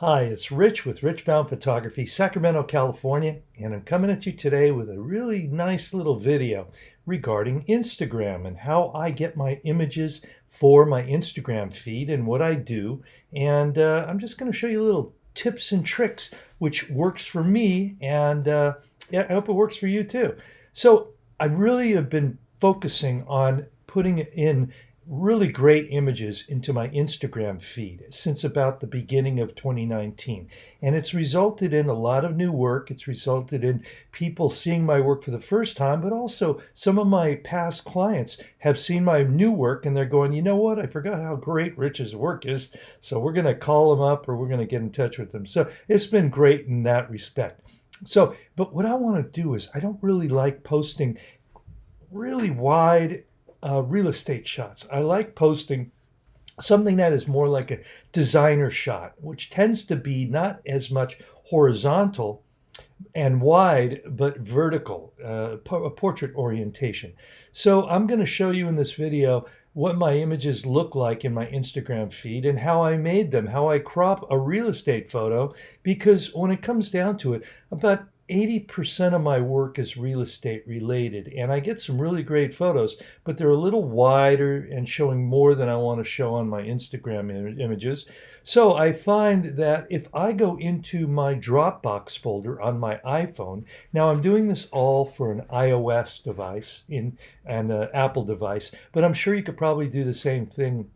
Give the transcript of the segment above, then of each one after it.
Hi, it's Rich with Rich Baum Photography, Sacramento, California, and I'm coming at you today with a really nice little video regarding Instagram and how I get my images for my Instagram feed and what I do. And I'm just going to show you little tips and tricks which works for me, and yeah, I hope it works for you too. So I really have been focusing on putting in really great images into my Instagram feed since about the beginning of 2019. And it's resulted in a lot of new work. It's resulted in people seeing my work for the first time, but also some of my past clients have seen my new work and they're going, you know what? I forgot how great Rich's work is. So we're going to call him up or we're going to get in touch with him. So it's been great in that respect. So, but what I want to do is I don't really like posting really wide real estate shots. I like posting something that is more like a designer shot, which tends to be not as much horizontal and wide, but vertical, a portrait orientation. So I'm going to show you in this video what my images look like in my Instagram feed and how I made them, how I crop a real estate photo, because when it comes down to it, about 80% of my work is real estate related, and I get some really great photos, but they're a little wider and showing more than I want to show on my Instagram images. So I find that if I go into my Dropbox folder on my iPhone, now I'm doing this all for an iOS device and an Apple device, but I'm sure you could probably do the same thing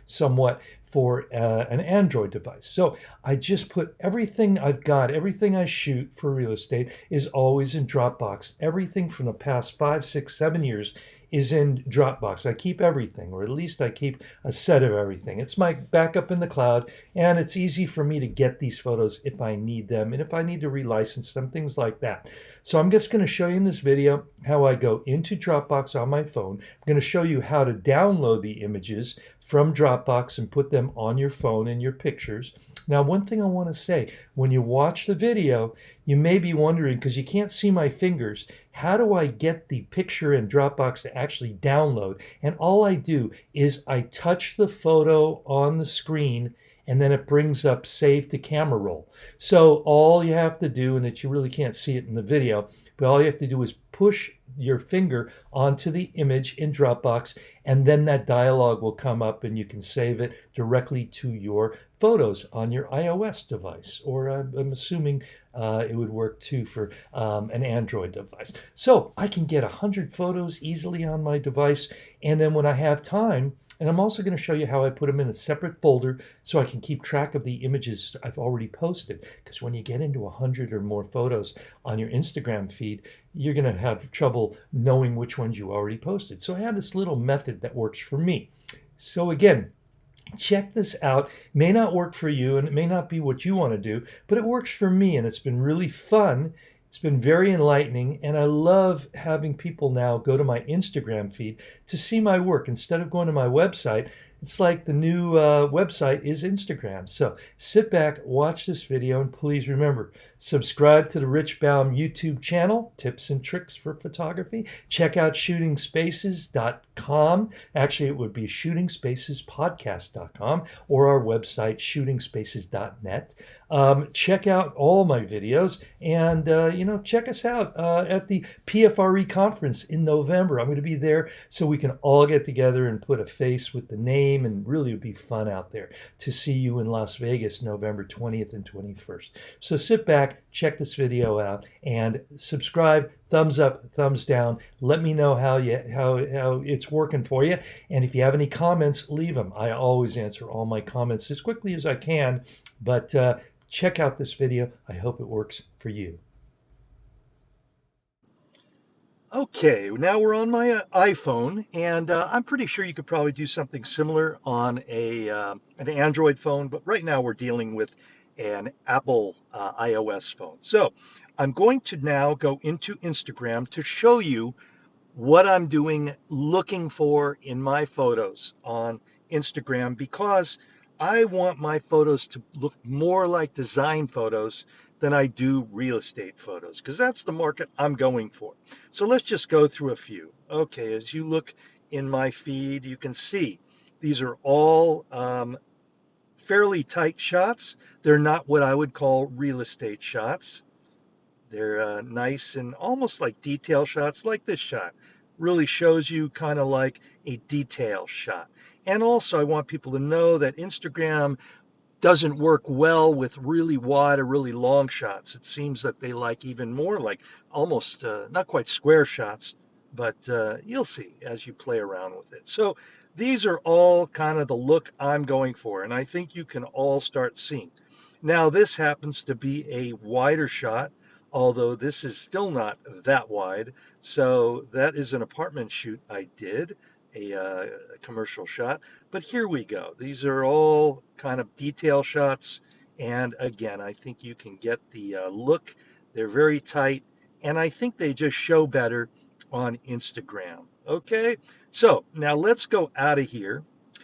somewhat for an Android device. So I just put everything I've got, everything I shoot for real estate is always in Dropbox. Everything from the past 5, 6, 7 years is in Dropbox. I keep everything, or at least I keep a set of everything. It's my backup in the cloud, and it's easy for me to get these photos if I need them and if I need to relicense them, things like that. So I'm just going to show you in this video how I go into Dropbox on my phone. I'm going to show you how to download the images from Dropbox and put them on your phone in your pictures. Now, one thing I want to say, when you watch the video, you may be wondering, because you can't see my fingers, how do I get the picture in Dropbox to actually download? And all I do is I touch the photo on the screen and then it brings up save to camera roll. So all you have to do, and that you really can't see it in the video, but all you have to do is push your finger onto the image in Dropbox, and then that dialog will come up and you can save it directly to your photos on your iOS device, or I'm assuming it would work too for an Android device. So I can get 100 photos easily on my device, and then when I have time, and I'm also going to show you how I put them in a separate folder so I can keep track of the images I've already posted. Because when you get into 100 or more photos on your Instagram feed, you're going to have trouble knowing which ones you already posted. So I have this little method that works for me. So again, check this out. It may not work for you and it may not be what you want to do, but it works for me and it's been really fun. It's been very enlightening, and I love having people now go to my Instagram feed to see my work. Instead of going to my website, it's like the new website is Instagram. So sit back, watch this video, and please remember, subscribe to the Rich Baum YouTube channel, Tips and Tricks for Photography. Check out shootingspaces.com. Actually, it would be shootingspacespodcast.com or our website, shootingspaces.net. Check out all my videos, and check us out at the PFRE conference in November. I'm going to be there so we can all get together and put a face with the name, and really it would be fun out there to see you in Las Vegas November 20th and 21st. So sit back, check this video out, and subscribe. Thumbs up, thumbs down. Let me know how it's working for you. And if you have any comments, leave them. I always answer all my comments as quickly as I can. But check out this video. I hope it works for you. Okay, now we're on my iPhone, and I'm pretty sure you could probably do something similar on an Android phone, but right now we're dealing with an Apple iOS phone. So I'm going to now go into Instagram to show you what I'm doing, looking for in my photos on Instagram, because I want my photos to look more like design photos than I do real estate photos, because that's the market I'm going for. So let's just go through a few. Okay, as you look in my feed, you can see these are all fairly tight shots. They're not what I would call real estate shots. They're nice and almost like detail shots, like this shot. Really shows you kind of like a detail shot. And also, I want people to know that Instagram doesn't work well with really wide or really long shots. It seems that they like even more like almost not quite square shots, but you'll see as you play around with it. So these are all kind of the look I'm going for, and I think you can all start seeing. Now this happens to be a wider shot, although this is still not that wide. So that is an apartment shoot I did, a commercial shot. But here we go. These are all kind of detail shots. And again, I think you can get the look. They're very tight. And I think they just show better on Instagram. Okay, so now let's go out of here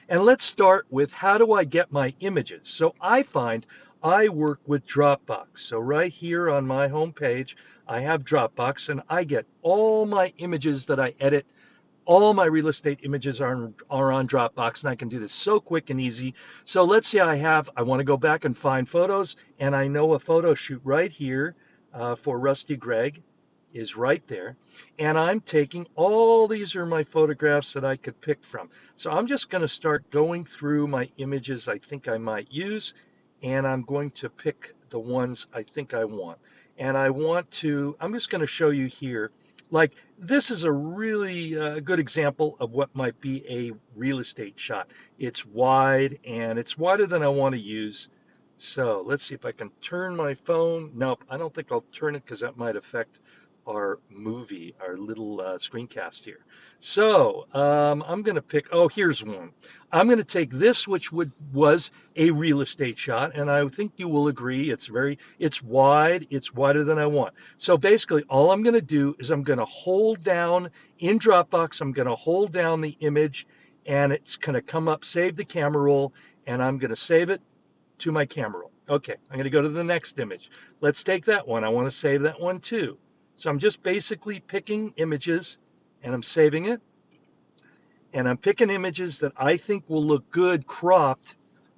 and let's start with how do I get my images? So I find I work with Dropbox. So right here on my home page, I have Dropbox and I get all my images that I edit. All my real estate images are on Dropbox, and I can do this so quick and easy. So let's say I want to go back and find photos, and I know a photo shoot right here for Rusty Gregg is right there. And I'm taking all these are my photographs that I could pick from. So I'm just going to start going through my images I think I might use, and I'm going to pick the ones I think I want. And I'm just going to show you here, like this is a really good example of what might be a real estate shot. It's wide and it's wider than I want to use. So let's see if I can turn my phone. Nope, I don't think I'll turn it because that might affect our movie, our little screencast here. So I'm going to pick, oh, here's one. I'm going to take this, which was a real estate shot, and I think you will agree it's wide, it's wider than I want. So basically, all I'm going to do is I'm going to hold down in Dropbox, I'm going to hold down the image, and it's going to come up, save the camera roll, and I'm going to save it to my camera roll. Okay, I'm going to go to the next image. Let's take that one. I want to save that one too. So I'm just basically picking images and I'm saving it. And I'm picking images that I think will look good cropped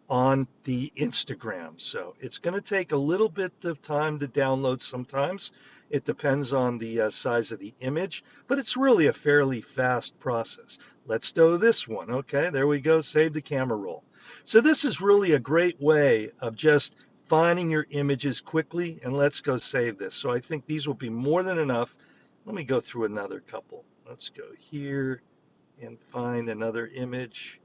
on the Instagram. So it's going to take a little bit of time to download sometimes. It depends on the size of the image, but it's really a fairly fast process. Let's do this one. Okay, there we go. Save the camera roll. So this is really a great way of just finding your images quickly, and let's go save this. So I think these will be more than enough. Let me go through another couple. Let's go here and find another image.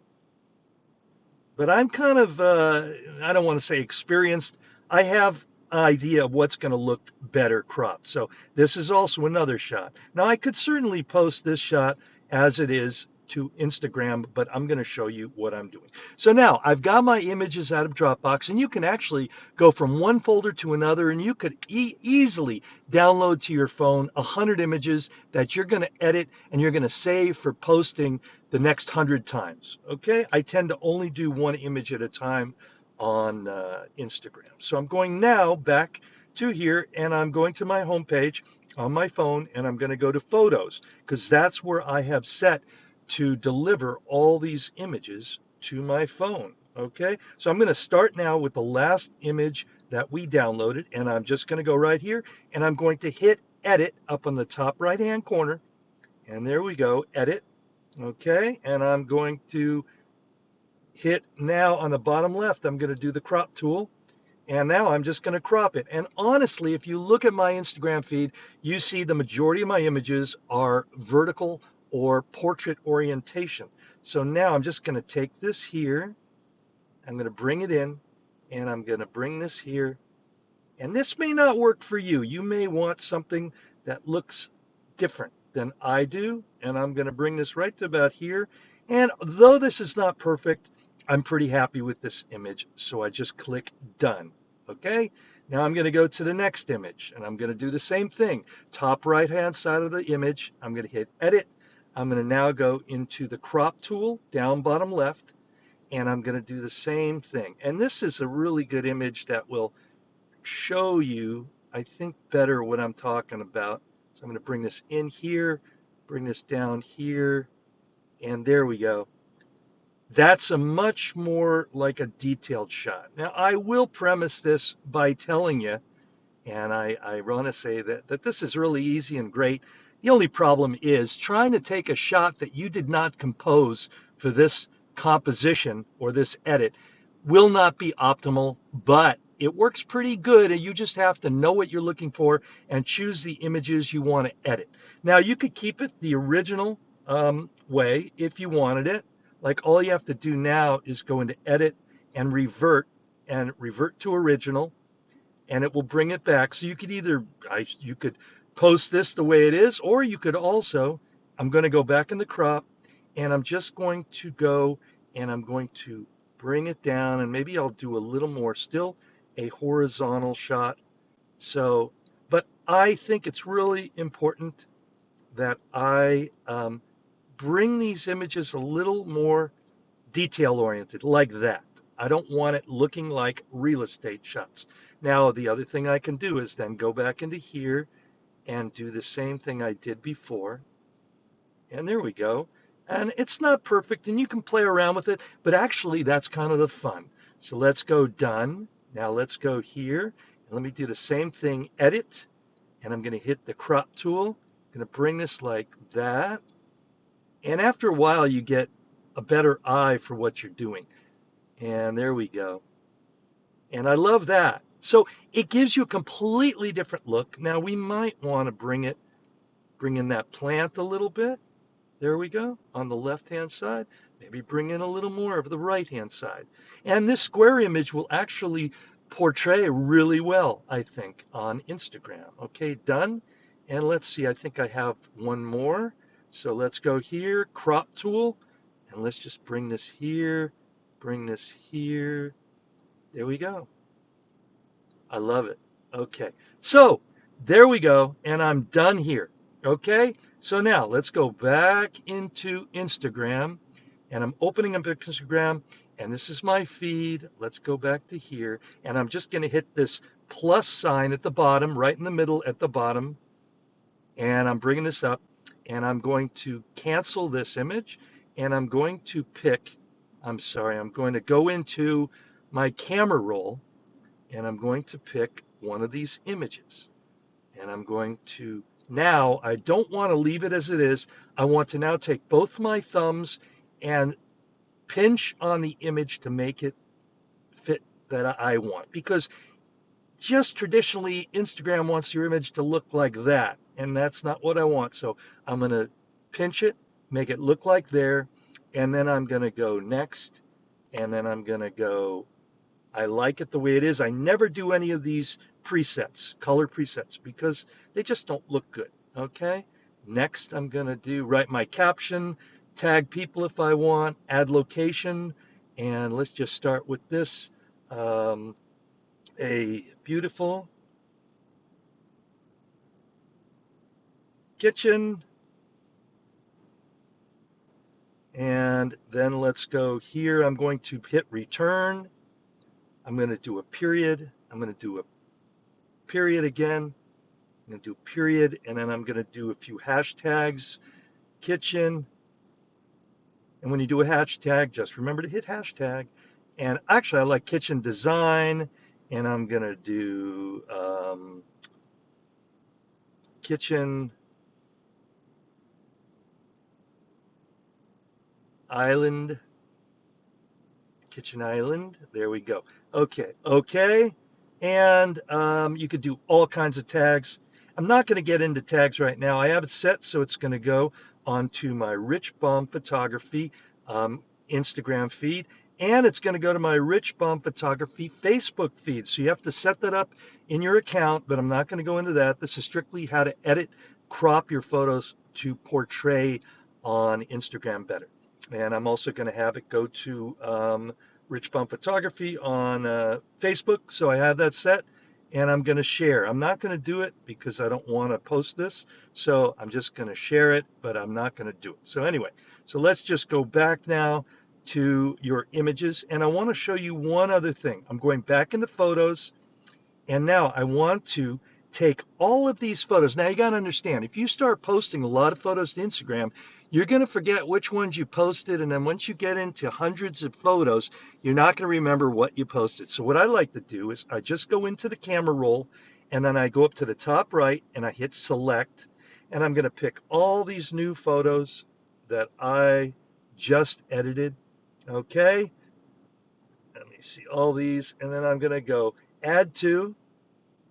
But I'm kind of, I don't want to say experienced. I have an idea of what's going to look better cropped. So this is also another shot. Now I could certainly post this shot as it is to Instagram, but I'm going to show you what I'm doing. So now I've got my images out of Dropbox, and you can actually go from one folder to another, and you could easily download to your phone 100 images that you're going to edit and you're going to save for posting the next 100 times. Okay, I tend to only do one image at a time on Instagram. So I'm going now back to here, and I'm going to my home page on my phone, and I'm going to go to photos because that's where I have set to deliver all these images to my phone. Okay, so I'm going to start now with the last image that we downloaded, and I'm just going to go right here, and I'm going to hit edit up on the top right hand corner, and there we go, edit. Okay, and I'm going to hit now on the bottom left, I'm going to do the crop tool. And now I'm just going to crop it. And honestly, if you look at my Instagram feed, you see the majority of my images are vertical or portrait orientation. So now I'm just going to take this here. I'm going to bring it in, and I'm going to bring this here. And this may not work for you. You may want something that looks different than I do. And I'm going to bring this right to about here. And though this is not perfect, I'm pretty happy with this image. So I just click done. Okay, now I'm going to go to the next image, and I'm going to do the same thing. Top right hand side of the image, I'm going to hit edit. I'm going to now go into the crop tool down bottom left, and I'm going to do the same thing. And this is a really good image that will show you, I think, better what I'm talking about. So I'm going to bring this in here, bring this down here, and there we go. That's a much more like a detailed shot. Now, I will premise this by telling you, and I want to say that this is really easy and great. The only problem is trying to take a shot that you did not compose for this composition or this edit will not be optimal, but it works pretty good. And you just have to know what you're looking for and choose the images you want to edit. Now, you could keep it the original way if you wanted it. Like all you have to do now is go into edit and revert to original, and it will bring it back. So you could either you could post this the way it is, or you could also, I'm going to go back in the crop, and I'm just going to go and I'm going to bring it down, and maybe I'll do a little more, still a horizontal shot. So, but I think it's really important that I bring these images a little more detail oriented, like that. I don't want it looking like real estate shots. Now, the other thing I can do is then go back into here and do the same thing I did before. And there we go. And it's not perfect, and you can play around with it, but actually that's kind of the fun. So let's go done. Now let's go here, and let me do the same thing, edit, and I'm going to hit the crop tool. I'm going to bring this like that. And after a while, you get a better eye for what you're doing. And there we go. And I love that. So it gives you a completely different look. Now we might want to bring in that plant a little bit. There we go, on the left-hand side. Maybe bring in a little more of the right-hand side. And this square image will actually portray really well, I think, on Instagram. Okay, done. And let's see, I think I have one more. So let's go here, crop tool, and let's just bring this here, bring this here. There we go. I love it. Okay, so there we go, and I'm done here. Okay, so now let's go back into Instagram, and I'm opening up Instagram, and this is my feed. Let's go back to here, and I'm just going to hit this plus sign at the bottom, right in the middle at the bottom, and I'm bringing this up, and I'm going to cancel this image, and I'm going to pick, I'm going to go into my camera roll, and I'm going to pick one of these images. And I'm going to, now I don't want to leave it as it is. I want to now take both my thumbs and pinch on the image to make it fit that I want. Because just traditionally, Instagram wants your image to look like that. And that's not what I want. So I'm going to pinch it, make it look like there. And then I'm going to go next. And then I'm going to go, I like it the way it is. I never do any of these presets, color presets, because they just don't look good. Okay. Next, I'm going to write my caption, tag people if I want, add location, and let's just start with this. A beautiful kitchen. And then let's go here. I'm going to hit return. I'm going to do a period. I'm going to do a period again. I'm going to do a period, and then I'm going to do a few hashtags, kitchen. And when you do a hashtag, just remember to hit hashtag. And actually, I like kitchen design, and I'm going to do kitchen island. Kitchen island. There we go. Okay. Okay. And you could do all kinds of tags. I'm not going to get into tags right now. I have it set so it's going to go onto my Rich Baum Photography Instagram feed, and it's going to go to my Rich Baum Photography Facebook feed. So you have to set that up in your account, but I'm not going to go into that. This is strictly how to edit, crop your photos to portray on Instagram better. And I'm also going to have it go to Rich Baum Photography on Facebook. So I have that set, and I'm going to share. I'm not going to do it because I don't want to post this. So I'm just going to share it, but I'm not going to do it. So anyway, so let's just go back now to your images. And I want to show you one other thing. I'm going back into photos, and now I want to take all of these photos. Now you got to understand, if you start posting a lot of photos to Instagram, you're going to forget which ones you posted. And then once you get into hundreds of photos, you're not going to remember what you posted. So what I like to do is I just go into the camera roll and then I go up to the top right and I hit select. And I'm going to pick all these new photos that I just edited. Okay. Let me see all these. And then I'm going to go add to.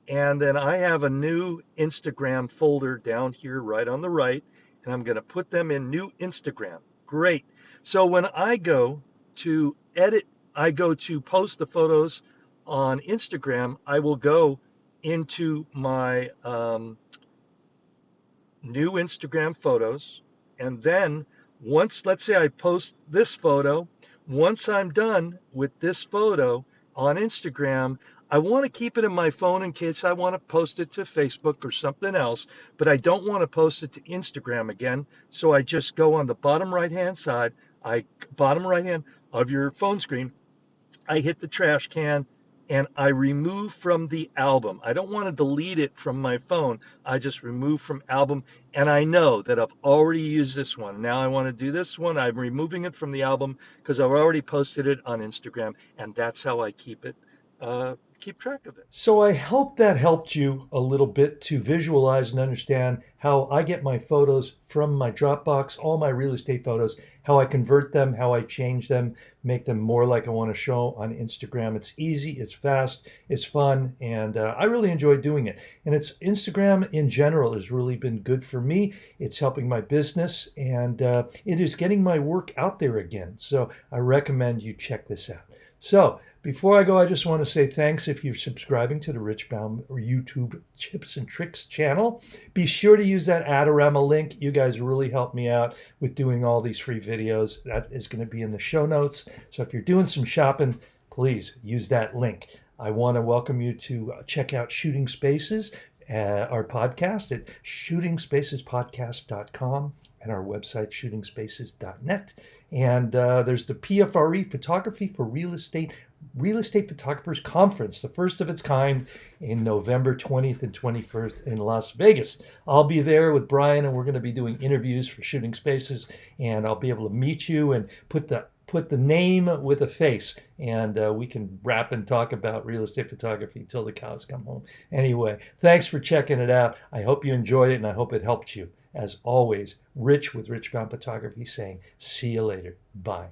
And then I have a new Instagram folder down here right on the right, and I'm going to put them in new Instagram. Great. So when I go to edit, I go to post the photos on Instagram, I will go into my new Instagram photos. And then once, let's say I post this photo, once I'm done with this photo on Instagram, I want to keep it in my phone in case I want to post it to Facebook or something else, but I don't want to post it to Instagram again. So I just go on the bottom right hand side, bottom right hand of your phone screen, I hit the trash can and I remove from the album. I don't want to delete it from my phone. I just remove from album. And I know that I've already used this one. Now I want to do this one. I'm removing it from the album because I've already posted it on Instagram. And that's how I keep track of it. So I hope that helped you a little bit to visualize and understand how I get my photos from my Dropbox, all my real estate photos, how I convert them, how I change them, make them more like I want to show on Instagram. It's easy, it's fast, it's fun, and I really enjoy doing it. And it's Instagram in general has really been good for me. It's helping my business, and it is getting my work out there again. So I recommend you check this out. So before I go, I just want to say thanks if you're subscribing to the Rich Baum YouTube Tips and Tricks channel. Be sure to use that Adorama link. You guys really help me out with doing all these free videos. That is going to be in the show notes. So if you're doing some shopping, please use that link. I want to welcome you to check out Shooting Spaces, our podcast at shootingspacespodcast.com and our website, shootingspaces.net. And there's the PFRE, Photography for Real Estate Photographers Conference, the first of its kind in November 20th and 21st in Las Vegas. I'll be there with Brian, and we're going to be doing interviews for Shooting Spaces, and I'll be able to meet you and put the name with a face, and we can rap and talk about real estate photography till the cows come home. Anyway, thanks for checking it out. I hope you enjoyed it, and I hope it helped you. As always, Rich with Rich Baum Photography saying, see you later. Bye.